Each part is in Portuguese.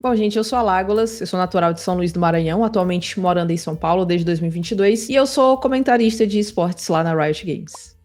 Bom, gente, eu sou a Lágolas, eu sou natural de São Luís do Maranhão, atualmente morando em São Paulo desde 2022, e eu sou comentarista de esportes lá na Riot Games.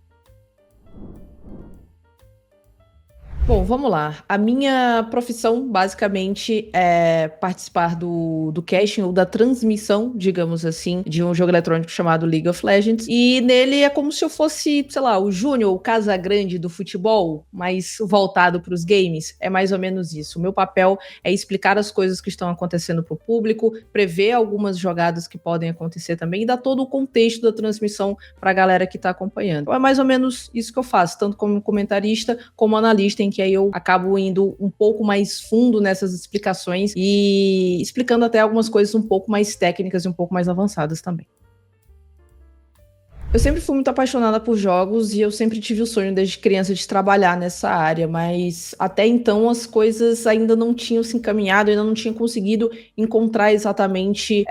Bom, vamos lá. A minha profissão, basicamente, é participar do casting ou da transmissão, digamos assim, de um jogo eletrônico chamado League of Legends. E nele é como se eu fosse, sei lá, o Júnior, o Casagrande do futebol, mas voltado para os games. É mais ou menos isso. O meu papel é explicar as coisas que estão acontecendo para o público, prever algumas jogadas que podem acontecer também e dar todo o contexto da transmissão para a galera que está acompanhando. Então é mais ou menos isso que eu faço, tanto como comentarista, como analista, em que aí eu acabo indo um pouco mais fundo nessas explicações e explicando até algumas coisas um pouco mais técnicas e um pouco mais avançadas também. Eu sempre fui muito apaixonada por jogos e eu sempre tive o sonho desde criança de trabalhar nessa área, mas até então as coisas ainda não tinham se encaminhado, ainda não tinha conseguido encontrar exatamente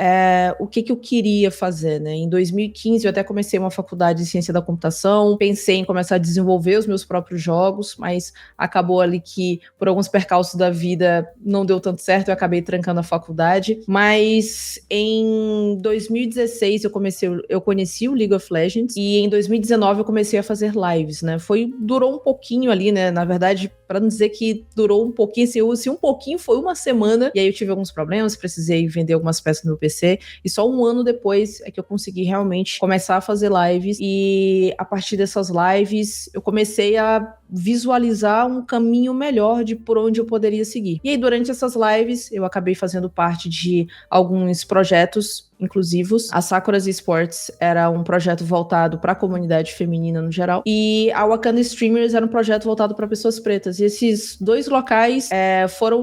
o que eu queria fazer, né? Em 2015 eu até comecei uma faculdade de ciência da computação, pensei em começar a desenvolver os meus próprios jogos, mas acabou ali que por alguns percalços da vida não deu tanto certo, eu acabei trancando a faculdade, mas em 2016 eu conheci o League of Legends e em 2019 eu comecei a fazer lives, né? Durou um pouquinho ali, né? Na verdade, para não dizer que durou um pouquinho, se um pouquinho foi uma semana, e aí eu tive alguns problemas, precisei vender algumas peças no meu PC, e só um ano depois é que eu consegui realmente começar a fazer lives, e a partir dessas lives eu comecei a visualizar um caminho melhor de por onde eu poderia seguir. E aí, durante essas lives, eu acabei fazendo parte de alguns projetos inclusivos. A Sakura's Esports era um projeto voltado para a comunidade feminina no geral, e a Wakanda Streamers era um projeto voltado para pessoas pretas. E esses dois locais foram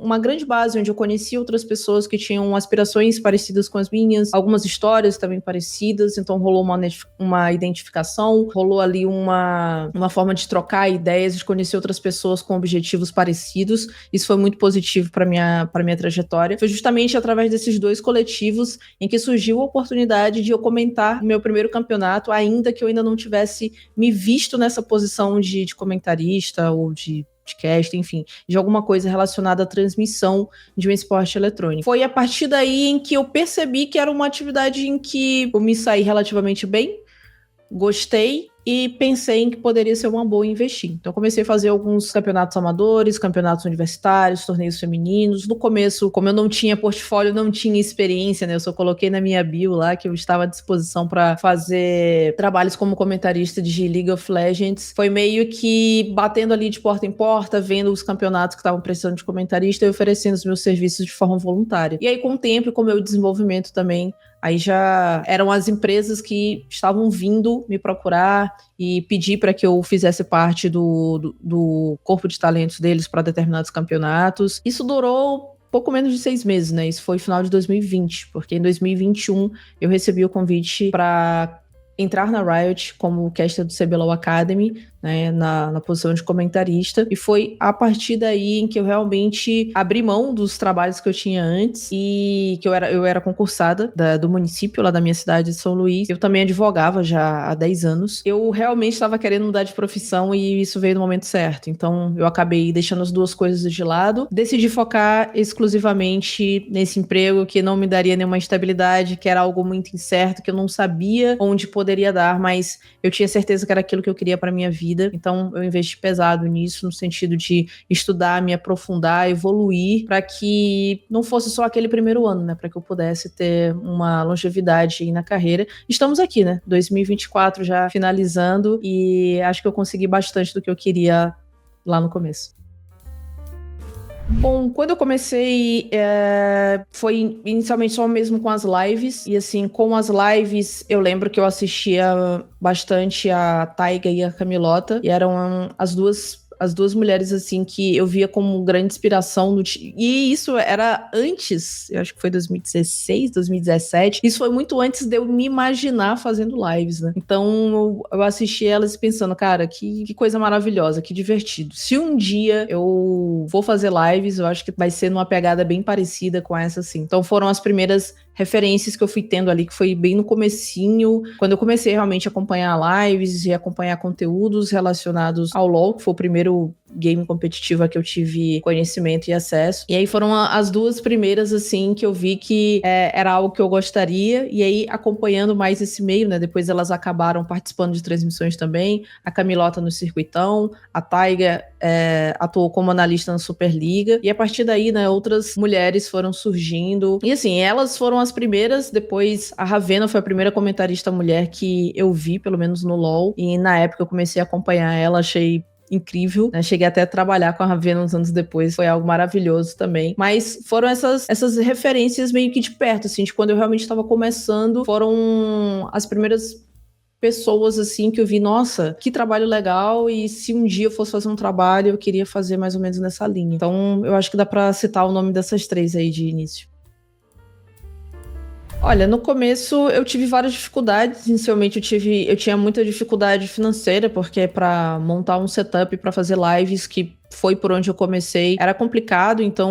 uma grande base onde eu conheci outras pessoas que tinham aspirações parecidas com as minhas, algumas histórias também parecidas, então rolou uma identificação, rolou ali uma forma de trocar ideias, de conhecer outras pessoas com objetivos parecidos. Isso foi muito positivo para minha trajetória. Foi justamente através desses dois coletivos em que surgiu a oportunidade de eu comentar o meu primeiro campeonato, ainda que eu ainda não tivesse me visto nessa posição de comentarista ou de cast, enfim, de alguma coisa relacionada à transmissão de um esporte eletrônico. Foi a partir daí em que eu percebi que era uma atividade em que eu me saí relativamente bem, gostei e pensei em que poderia ser uma boa investir. Então comecei a fazer alguns campeonatos amadores, campeonatos universitários, torneios femininos. No começo, como eu não tinha portfólio, não tinha experiência, né? Eu só coloquei na minha bio lá que eu estava à disposição para fazer trabalhos como comentarista de League of Legends. Foi meio que batendo ali de porta em porta, vendo os campeonatos que estavam precisando de comentarista e oferecendo os meus serviços de forma voluntária. E aí, com o tempo e com o meu desenvolvimento também, aí já eram as empresas que estavam vindo me procurar e pedir para que eu fizesse parte do corpo de talentos deles para determinados campeonatos. Isso durou pouco menos de 6 meses, né? Isso foi final de 2020, porque em 2021 eu recebi o convite para entrar na Riot como caster do CBLOL Academy, né, na posição de comentarista, e foi a partir daí em que eu realmente abri mão dos trabalhos que eu tinha antes e que eu era concursada do município lá da minha cidade de São Luís. Eu também advogava já há 10 anos. Eu realmente estava querendo mudar de profissão e isso veio no momento certo. Então eu acabei deixando as duas coisas de lado, decidi focar exclusivamente nesse emprego que não me daria nenhuma estabilidade, que era algo muito incerto, que eu não sabia onde poderia dar, mas eu tinha certeza que era aquilo que eu queria para minha vida. Então eu investi pesado nisso, no sentido de estudar, me aprofundar, evoluir, para que não fosse só aquele primeiro ano, né? Para que eu pudesse ter uma longevidade aí na carreira. Estamos aqui, né? 2024 já finalizando e acho que eu consegui bastante do que eu queria lá no começo. Bom, quando eu comecei, foi inicialmente só mesmo com as lives, e assim, com as lives, eu lembro que eu assistia bastante a Taiga e a Camilota, e eram as duas mulheres, assim, que eu via como grande inspiração e isso era antes, eu acho que foi 2016, 2017, isso foi muito antes de eu me imaginar fazendo lives, né? Então, eu assisti elas pensando, cara, que coisa maravilhosa, que divertido. Se um dia eu vou fazer lives, eu acho que vai ser numa pegada bem parecida com essa, assim. Então, foram as primeiras referências que eu fui tendo ali, que foi bem no comecinho, quando eu comecei realmente a acompanhar lives e acompanhar conteúdos relacionados ao LoL, que foi o primeiro primeiro game competitivo a que eu tive conhecimento e acesso. E aí foram as duas primeiras, assim, que eu vi que era algo que eu gostaria. E aí, acompanhando mais esse meio, né? Depois elas acabaram participando de transmissões também. A Camilota no Circuitão, a Taiga atuou como analista na Superliga. E a partir daí, né, outras mulheres foram surgindo. E assim, elas foram as primeiras. Depois, a Ravena foi a primeira comentarista mulher que eu vi, pelo menos no LoL. E na época eu comecei a acompanhar ela, achei incrível, né? Cheguei até a trabalhar com a Ravena uns anos depois, foi algo maravilhoso também. Mas foram essas referências meio que de perto, assim, de quando eu realmente estava começando, foram as primeiras pessoas, assim, que eu vi, nossa, que trabalho legal, e se um dia eu fosse fazer um trabalho, eu queria fazer mais ou menos nessa linha. Então, eu acho que dá pra citar o nome dessas três aí de início. Olha, no começo eu tive várias dificuldades. Inicialmente eu tinha muita dificuldade financeira, porque para montar um setup para fazer lives, que foi por onde eu comecei, era complicado. Então,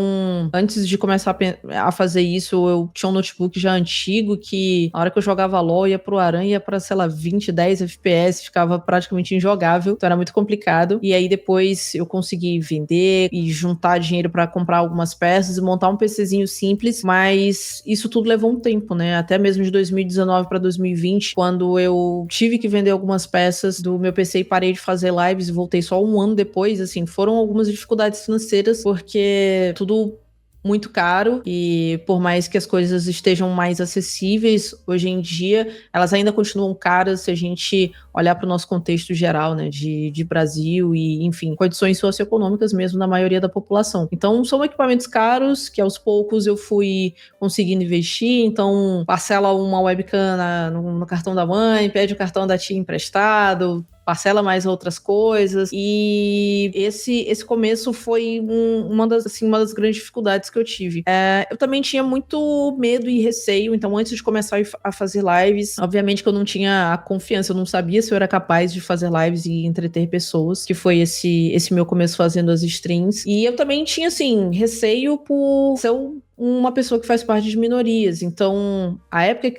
antes de começar a fazer isso, eu tinha um notebook já antigo que, na hora que eu jogava LoL, ia pro Aranha, ia pra, sei lá, 20, 10 FPS, ficava praticamente injogável. Então, era muito complicado. E aí, depois, eu consegui vender e juntar dinheiro para comprar algumas peças e montar um PCzinho simples, mas isso tudo levou um tempo, né? Até mesmo de 2019 para 2020, quando eu tive que vender algumas peças do meu PC e parei de fazer lives e voltei só um ano depois, assim, foram algumas dificuldades financeiras, porque tudo muito caro, e por mais que as coisas estejam mais acessíveis hoje em dia, elas ainda continuam caras se a gente olhar para o nosso contexto geral, né, de Brasil e, enfim, condições socioeconômicas mesmo na maioria da população. Então, são equipamentos caros que aos poucos eu fui conseguindo investir. Então, parcela uma webcam no cartão da mãe, pede o cartão da tia emprestado, parcela mais outras coisas, e esse começo foi uma das grandes dificuldades que eu tive. Eu também tinha muito medo e receio, então antes de começar a fazer lives, obviamente que eu não tinha a confiança, eu não sabia se eu era capaz de fazer lives e entreter pessoas, que foi esse meu começo fazendo as streams, e eu também tinha, assim, receio por ser uma pessoa que faz parte de minorias. Então,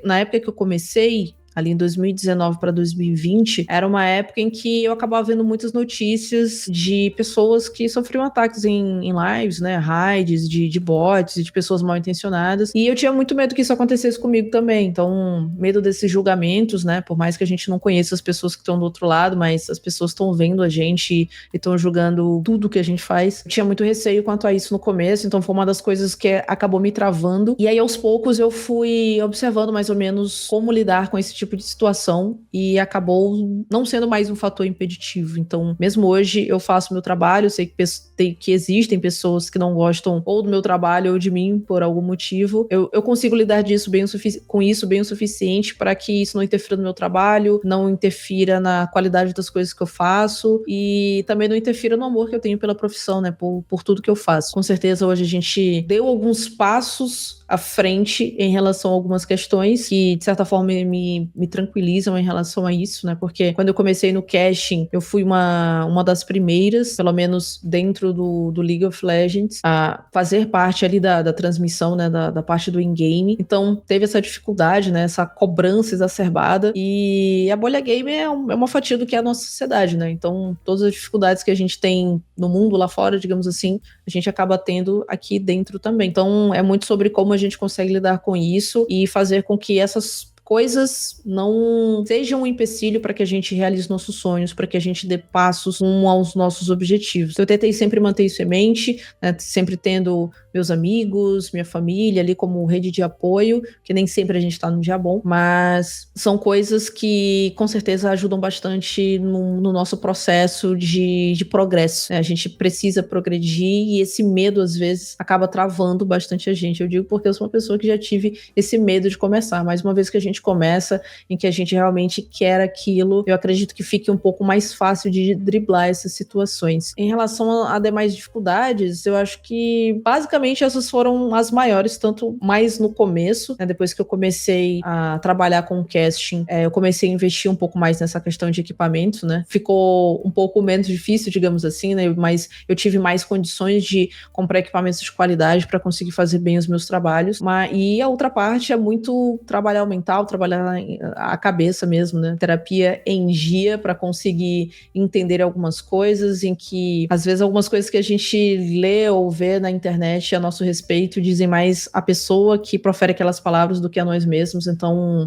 na época que eu comecei, ali em 2019 para 2020, era uma época em que eu acabava vendo muitas notícias de pessoas que sofriam ataques em lives, né, raids, de bots e de pessoas mal intencionadas, e eu tinha muito medo que isso acontecesse comigo também. Então, medo desses julgamentos, né, por mais que a gente não conheça as pessoas que estão do outro lado, mas as pessoas estão vendo a gente e estão julgando tudo que a gente faz. Eu tinha muito receio quanto a isso no começo, então foi uma das coisas que acabou me travando, e aí aos poucos eu fui observando mais ou menos como lidar com esse tipo de situação, e acabou não sendo mais um fator impeditivo. Então, mesmo hoje eu faço meu trabalho, eu sei que existem pessoas que não gostam ou do meu trabalho ou de mim por algum motivo, eu consigo lidar com isso bem o suficiente para que isso não interfira no meu trabalho, não interfira na qualidade das coisas que eu faço, e também não interfira no amor que eu tenho pela profissão, né, por tudo que eu faço. Com certeza hoje a gente deu alguns passos à frente em relação a algumas questões que, de certa forma, me tranquilizam em relação a isso, né? Porque quando eu comecei no casting, eu fui uma das primeiras, pelo menos dentro do League of Legends, a fazer parte ali da transmissão, né? Da parte do in-game. Então, teve essa dificuldade, né? Essa cobrança exacerbada. E a bolha game é uma fatia do que é a nossa sociedade, né? Então, todas as dificuldades que a gente tem no mundo lá fora, digamos assim, a gente acaba tendo aqui dentro também. Então, é muito sobre como a gente consegue lidar com isso e fazer com que essas coisas não sejam um empecilho para que a gente realize nossos sonhos, para que a gente dê passos rumo aos nossos objetivos. Eu tentei sempre manter isso em mente, né, sempre tendo meus amigos, minha família ali como rede de apoio, que nem sempre a gente tá num dia bom, mas são coisas que com certeza ajudam bastante no nosso processo de progresso, né? A gente precisa progredir, e esse medo às vezes acaba travando bastante a gente. Eu digo porque eu sou uma pessoa que já tive esse medo de começar, mas uma vez que a gente começa, em que a gente realmente quer aquilo, eu acredito que fique um pouco mais fácil de driblar essas situações. Em relação a demais dificuldades, eu acho que basicamente essas foram as maiores, tanto mais no começo, né, depois que eu comecei a trabalhar com o casting, eu comecei a investir um pouco mais nessa questão de equipamento, né, ficou um pouco menos difícil, digamos assim, né, mas eu tive mais condições de comprar equipamentos de qualidade para conseguir fazer bem os meus trabalhos. E a outra parte é muito trabalhar o mental, trabalhar a cabeça mesmo, né? Terapia em dia para conseguir entender algumas coisas, em que às vezes algumas coisas que a gente lê ou vê na internet a nosso respeito dizem mais a pessoa que profere aquelas palavras do que a nós mesmos. Então,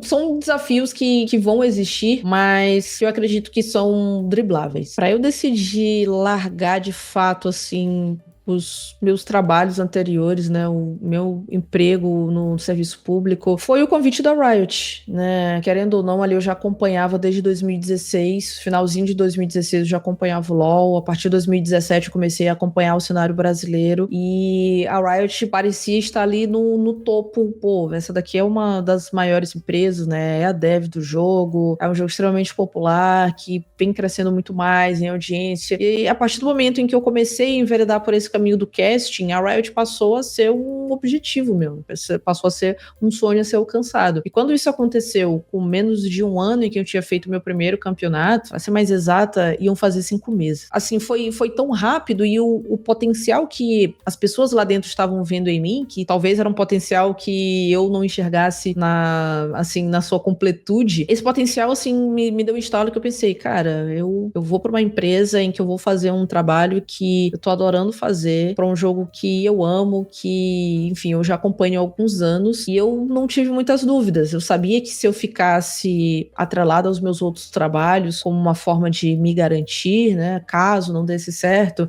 são desafios que vão existir, mas eu acredito que são dribláveis. Para eu decidir largar de fato, assim, os meus trabalhos anteriores, né, o meu emprego no serviço público, foi o convite da Riot, né, querendo ou não, ali eu já acompanhava desde 2016, finalzinho de 2016 eu já acompanhava o LoL, a partir de 2017 eu comecei a acompanhar o cenário brasileiro, e a Riot parecia estar ali no topo. Pô, essa daqui é uma das maiores empresas, né, é a dev do jogo, é um jogo extremamente popular, que vem crescendo muito mais em audiência, e a partir do momento em que eu comecei a enveredar por esse caminho do casting, a Riot passou a ser um objetivo meu, passou a ser um sonho a ser alcançado. E quando isso aconteceu com menos de um ano em que eu tinha feito meu primeiro campeonato, pra ser mais exata, iam fazer 5 meses. Assim, foi tão rápido, e o potencial que as pessoas lá dentro estavam vendo em mim, que talvez era um potencial que eu não enxergasse na sua completude, esse potencial, assim, me deu um estalo que eu pensei, cara, eu vou pra uma empresa em que eu vou fazer um trabalho que eu tô adorando fazer, para um jogo que eu amo, que, enfim, eu já acompanho há alguns anos, e eu não tive muitas dúvidas. Eu sabia que se eu ficasse atrelada aos meus outros trabalhos, como uma forma de me garantir, né, caso não desse certo,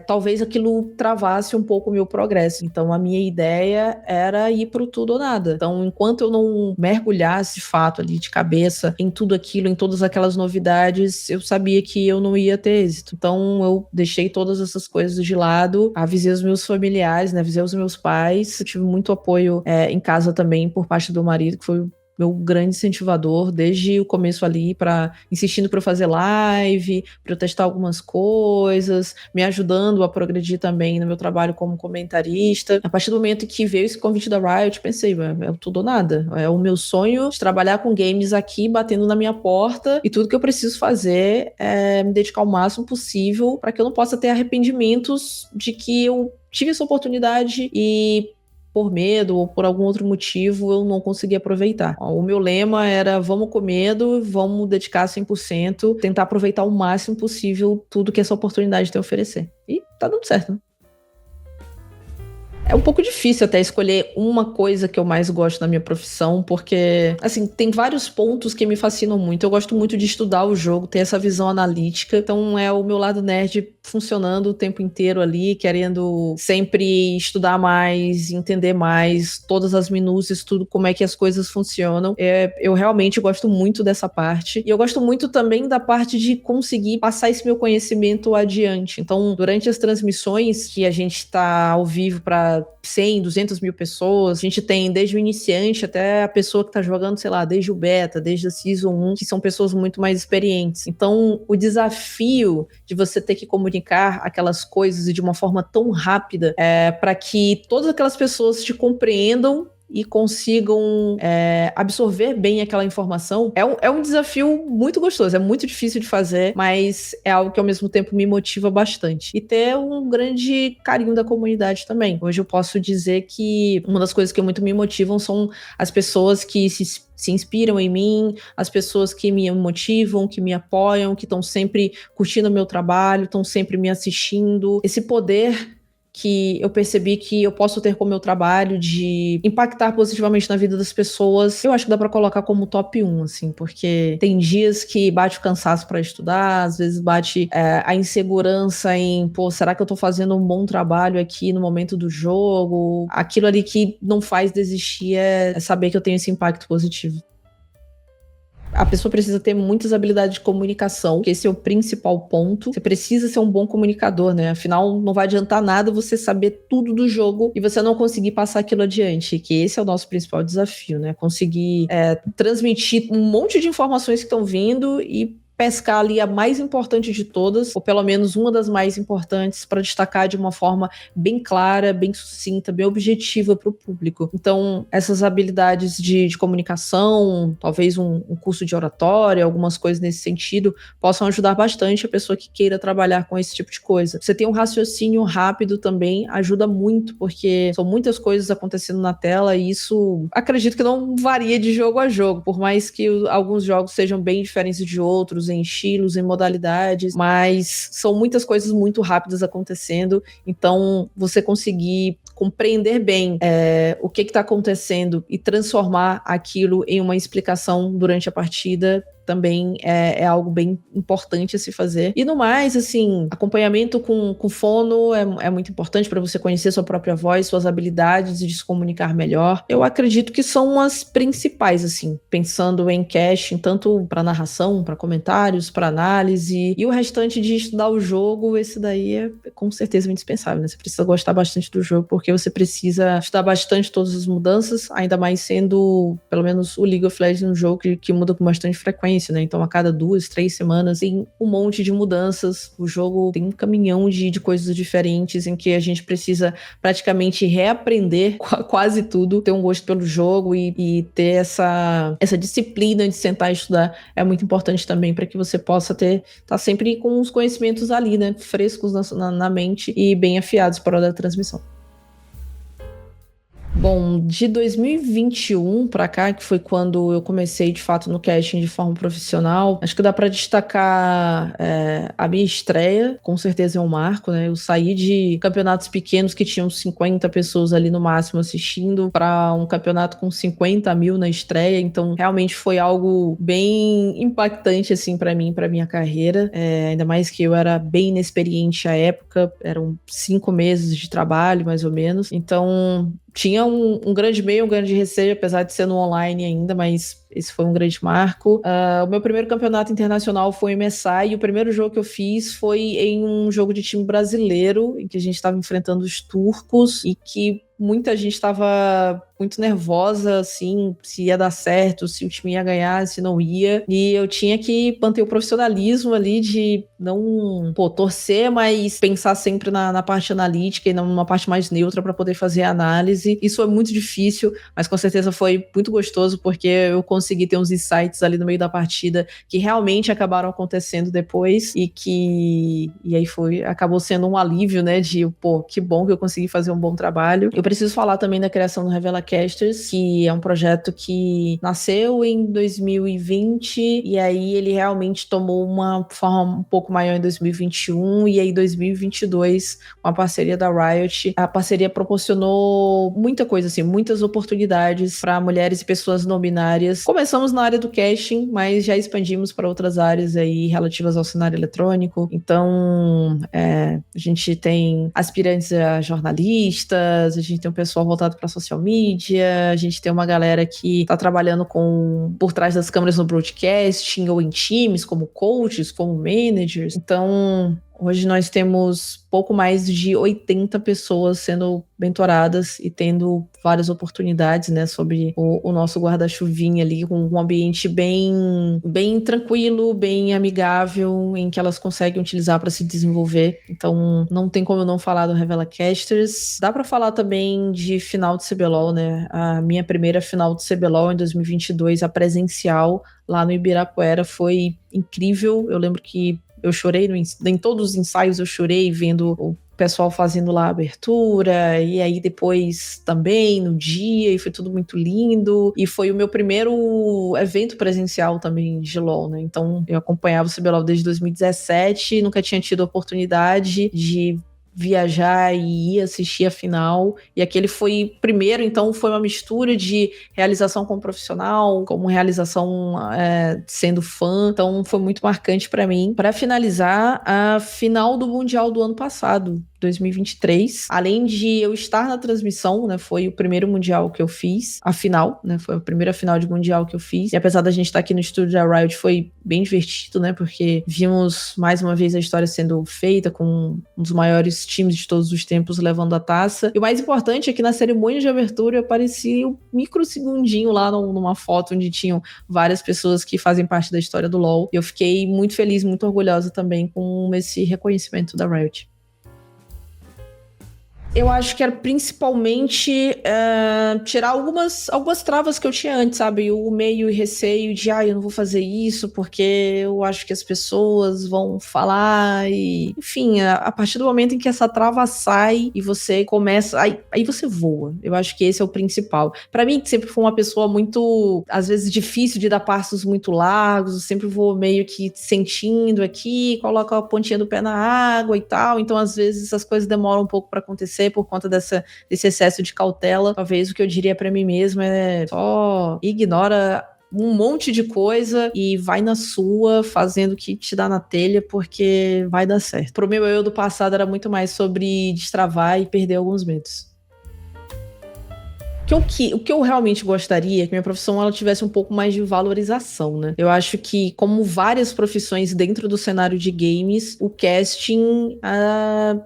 talvez aquilo travasse um pouco o meu progresso. Então, a minha ideia era ir pro tudo ou nada. Então, enquanto eu não mergulhasse de fato ali de cabeça em tudo aquilo, em todas aquelas novidades, eu sabia que eu não ia ter êxito. Então, eu deixei todas essas coisas de lado, avisei os meus familiares, né, avisei os meus pais. Eu tive muito apoio em casa também por parte do marido, que foi meu grande incentivador desde o começo ali, insistindo para eu fazer live, para eu testar algumas coisas, me ajudando a progredir também no meu trabalho como comentarista. A partir do momento que veio esse convite da Riot, pensei, é tudo ou nada. É o meu sonho de trabalhar com games aqui, batendo na minha porta, e tudo que eu preciso fazer é me dedicar o máximo possível para que eu não possa ter arrependimentos de que eu tive essa oportunidade e por medo ou por algum outro motivo eu não consegui aproveitar. O meu lema era: vamos com medo, vamos dedicar 100%, tentar aproveitar o máximo possível tudo que essa oportunidade tem a oferecer. E tá dando certo, né? É um pouco difícil até escolher uma coisa que eu mais gosto na minha profissão, porque, assim, tem vários pontos que me fascinam muito. Eu gosto muito de estudar o jogo, ter essa visão analítica. Então, é o meu lado nerd funcionando o tempo inteiro ali, querendo sempre estudar mais, entender mais todas as minúcias, tudo, como é que as coisas funcionam. Eu realmente gosto muito dessa parte. E eu gosto muito também da parte de conseguir passar esse meu conhecimento adiante. Então, durante as transmissões que a gente tá ao vivo para 100, 200 mil pessoas, a gente tem desde o iniciante até a pessoa que tá jogando, sei lá, desde o beta, desde a Season 1, que são pessoas muito mais experientes. Então, o desafio de você ter que comunicar aquelas coisas de uma forma tão rápida para que todas aquelas pessoas te compreendam e consigam absorver bem aquela informação, é um desafio muito gostoso, é muito difícil de fazer, mas é algo que ao mesmo tempo me motiva bastante. E ter um grande carinho da comunidade também. Hoje eu posso dizer que uma das coisas que muito me motivam são as pessoas que se inspiram em mim, as pessoas que me motivam, que me apoiam, que estão sempre curtindo o meu trabalho, estão sempre me assistindo. Esse poder que eu percebi que eu posso ter com o meu trabalho de impactar positivamente na vida das pessoas, eu acho que dá pra colocar como top 1, assim, porque tem dias que bate o cansaço pra estudar, às vezes bate a insegurança em, pô, será que eu tô fazendo um bom trabalho aqui no momento do jogo? Aquilo ali que não faz desistir é saber que eu tenho esse impacto positivo. A pessoa precisa ter muitas habilidades de comunicação, que esse é o principal ponto. Você precisa ser um bom comunicador, né? Afinal, não vai adiantar nada você saber tudo do jogo e você não conseguir passar aquilo adiante, que esse é o nosso principal desafio, né? Conseguir transmitir um monte de informações que estão vindo e pescar ali a mais importante de todas, ou pelo menos uma das mais importantes, para destacar de uma forma bem clara, bem sucinta, bem objetiva para o público. Então, essas habilidades de comunicação, talvez um curso de oratória, algumas coisas nesse sentido, possam ajudar bastante a pessoa que queira trabalhar com esse tipo de coisa. Você tem um raciocínio rápido também, ajuda muito, porque são muitas coisas acontecendo na tela e isso, acredito que não varia de jogo a jogo, por mais que alguns jogos sejam bem diferentes de outros, em estilos, em modalidades, mas são muitas coisas muito rápidas acontecendo, então você conseguir compreender bem o que está acontecendo e transformar aquilo em uma explicação durante a partida também é algo bem importante a se fazer. E no mais, assim, acompanhamento com fono é muito importante para você conhecer sua própria voz, suas habilidades e de se comunicar melhor. Eu acredito que são as principais, assim, pensando em casting, tanto para narração, para comentários, para análise, e o restante de estudar o jogo, esse daí é com certeza indispensável, né? Você precisa gostar bastante do jogo, porque você precisa estudar bastante todas as mudanças, ainda mais sendo, pelo menos, o League of Legends um jogo que muda com bastante frequência, né? Então, a cada 2, 3 semanas tem um monte de mudanças. O jogo tem um caminhão de coisas diferentes em que a gente precisa praticamente reaprender quase tudo, ter um gosto pelo jogo e ter essa disciplina de sentar e estudar é muito importante também para que você possa tá sempre com os conhecimentos ali, né? Frescos na mente e bem afiados para a hora da transmissão. Bom, de 2021 para cá, que foi quando eu comecei de fato no casting de forma profissional, acho que dá para destacar a minha estreia, com certeza é um marco, né? Eu saí de campeonatos pequenos que tinham 50 pessoas ali no máximo assistindo para um campeonato com 50 mil na estreia, então realmente foi algo bem impactante assim para mim, para minha carreira, ainda mais que eu era bem inexperiente à época, eram 5 meses de trabalho mais ou menos, então tinha um grande meio, um grande receio, apesar de ser no online ainda, mas esse foi um grande marco. O meu primeiro campeonato internacional foi em MSI e o primeiro jogo que eu fiz foi em um jogo de time brasileiro, em que a gente estava enfrentando os turcos e que muita gente estava muito nervosa, assim, se ia dar certo, se o time ia ganhar, se não ia. E eu tinha que manter o profissionalismo ali de não, torcer, mas pensar sempre na parte analítica e numa parte mais neutra para poder fazer a análise. Isso é muito difícil, mas com certeza foi muito gostoso, porque eu consegui ter uns insights ali no meio da partida que realmente acabaram acontecendo depois e aí acabou sendo um alívio, né, de, que bom que eu consegui fazer um bom trabalho. Eu preciso falar também da criação do Revela Casters, que é um projeto que nasceu em 2020 e aí ele realmente tomou uma forma um pouco maior em 2021 e aí 2022, com a parceria da Riot, a parceria proporcionou muita coisa, assim, muitas oportunidades para mulheres e pessoas não binárias. Começamos na área do casting, mas já expandimos para outras áreas aí relativas ao cenário eletrônico. Então, a gente tem aspirantes a jornalistas, a gente tem um pessoal voltado para social media, a gente tem uma galera que está trabalhando por trás das câmeras no broadcasting ou em times, como coaches, como managers. Então, hoje nós temos pouco mais de 80 pessoas sendo mentoradas e tendo várias oportunidades, né, sobre o nosso guarda-chuvinha ali, com um ambiente bem, bem tranquilo, bem amigável, em que elas conseguem utilizar para se desenvolver. Então, não tem como eu não falar do Revela Casters. Dá para falar também de final de CBLOL, né? A minha primeira final de CBLOL em 2022, a presencial, lá no Ibirapuera, foi incrível. Eu lembro que eu chorei em todos os ensaios, eu chorei vendo o pessoal fazendo lá a abertura, e aí depois também no dia, e foi tudo muito lindo, e foi o meu primeiro evento presencial também de LoL, né? Então eu acompanhava o CBLOL desde 2017, nunca tinha tido a oportunidade de viajar e ir assistir a final, e aquele foi primeiro, então foi uma mistura de realização como profissional, como realização sendo fã, então foi muito marcante para mim. Para finalizar, a final do Mundial do ano passado, 2023. Além de eu estar na transmissão, né, foi o primeiro mundial que eu fiz, a final, né, foi a primeira final de mundial que eu fiz. E apesar da gente estar aqui no estúdio da Riot, foi bem divertido, né, porque vimos mais uma vez a história sendo feita com um dos maiores times de todos os tempos levando a taça. E o mais importante é que na cerimônia de abertura aparecia um microsegundinho lá numa foto onde tinham várias pessoas que fazem parte da história do LoL. E eu fiquei muito feliz, muito orgulhosa também com esse reconhecimento da Riot. Eu acho que era principalmente tirar algumas travas que eu tinha antes, sabe? O meio e receio de, eu não vou fazer isso porque eu acho que as pessoas vão falar e... Enfim, a partir do momento em que essa trava sai e você começa... Aí você voa. Eu acho que esse é o principal. Pra mim, que sempre fui uma pessoa muito, às vezes, difícil de dar passos muito largos, eu sempre vou meio que sentindo aqui, coloco a pontinha do pé na água e tal, então às vezes essas coisas demoram um pouco pra acontecer por conta desse excesso de cautela. Talvez o que eu diria pra mim mesma é só ignora um monte de coisa e vai na sua, fazendo o que te dá na telha, porque vai dar certo. Pro meu eu do passado era muito mais sobre destravar e perder alguns medos. O que eu realmente gostaria é que minha profissão ela tivesse um pouco mais de valorização, né? Eu acho que, como várias profissões dentro do cenário de games, o casting,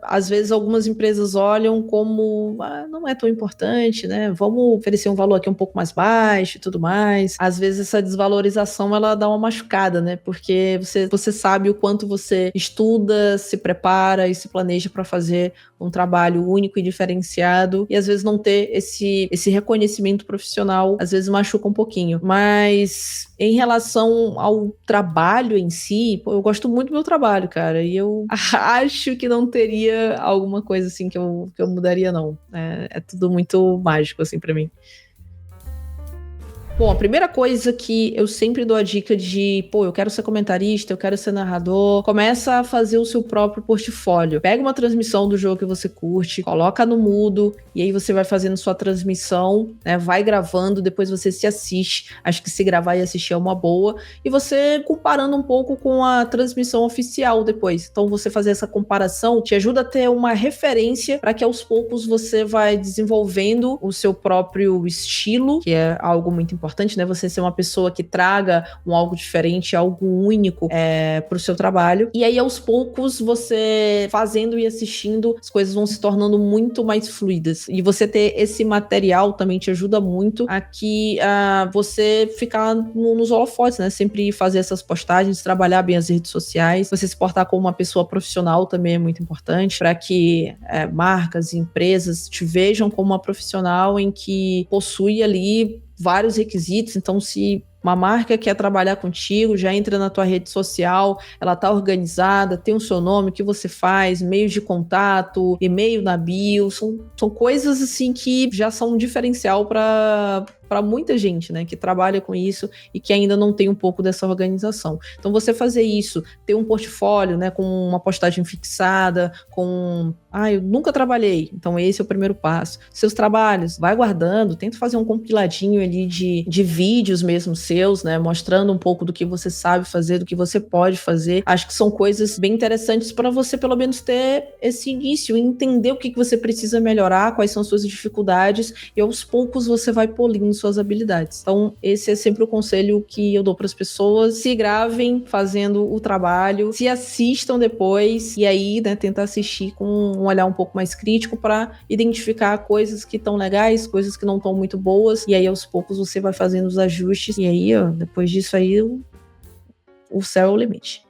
às vezes algumas empresas olham como não é tão importante, né? Vamos oferecer um valor aqui um pouco mais baixo e tudo mais. Às vezes essa desvalorização ela dá uma machucada, né? Porque você sabe o quanto você estuda, se prepara e se planeja para fazer um trabalho único e diferenciado, e às vezes não ter esse reconhecimento profissional, às vezes machuca um pouquinho. Mas em relação ao trabalho em si, eu gosto muito do meu trabalho, cara, e eu acho que não teria alguma coisa assim que eu mudaria, não. É tudo muito mágico, assim, pra mim. Bom, a primeira coisa que eu sempre dou a dica de, eu quero ser comentarista, eu quero ser narrador, começa a fazer o seu próprio portfólio. Pega uma transmissão do jogo que você curte, coloca no mudo, e aí você vai fazendo sua transmissão, né, vai gravando, depois você se assiste. Acho que se gravar e assistir é uma boa. E você comparando um pouco com a transmissão oficial depois. Então você fazer essa comparação te ajuda a ter uma referência para que aos poucos você vai desenvolvendo o seu próprio estilo, que é algo muito importante, né? Você ser uma pessoa que traga algo diferente, algo único pro seu trabalho. E aí, aos poucos, você fazendo e assistindo, as coisas vão se tornando muito mais fluidas. E você ter esse material também te ajuda muito a que você ficar nos holofotes, né? Sempre fazer essas postagens, trabalhar bem as redes sociais, você se portar como uma pessoa profissional também é muito importante, para que marcas e empresas te vejam como uma profissional em que possui ali vários requisitos. Então, se uma marca quer trabalhar contigo, já entra na tua rede social, ela tá organizada, tem o seu nome, o que você faz, meios de contato, e-mail na bio, são coisas assim que já são um diferencial para muita gente, né, que trabalha com isso e que ainda não tem um pouco dessa organização. Então, você fazer isso, ter um portfólio, né, com uma postagem fixada, eu nunca trabalhei, então esse é o primeiro passo. Seus trabalhos, vai guardando, tenta fazer um compiladinho ali de vídeos mesmo seus, né, mostrando um pouco do que você sabe fazer, do que você pode fazer. Acho que são coisas bem interessantes para você pelo menos ter esse início e entender o que você precisa melhorar, quais são as suas dificuldades, e aos poucos você vai polindo suas habilidades. Então, esse é sempre o conselho que eu dou para as pessoas. Se gravem fazendo o trabalho, se assistam depois, e aí, né, tentar assistir com um olhar um pouco mais crítico para identificar coisas que estão legais, coisas que não estão muito boas, e aí aos poucos você vai fazendo os ajustes, e aí, depois disso aí, o céu é o limite.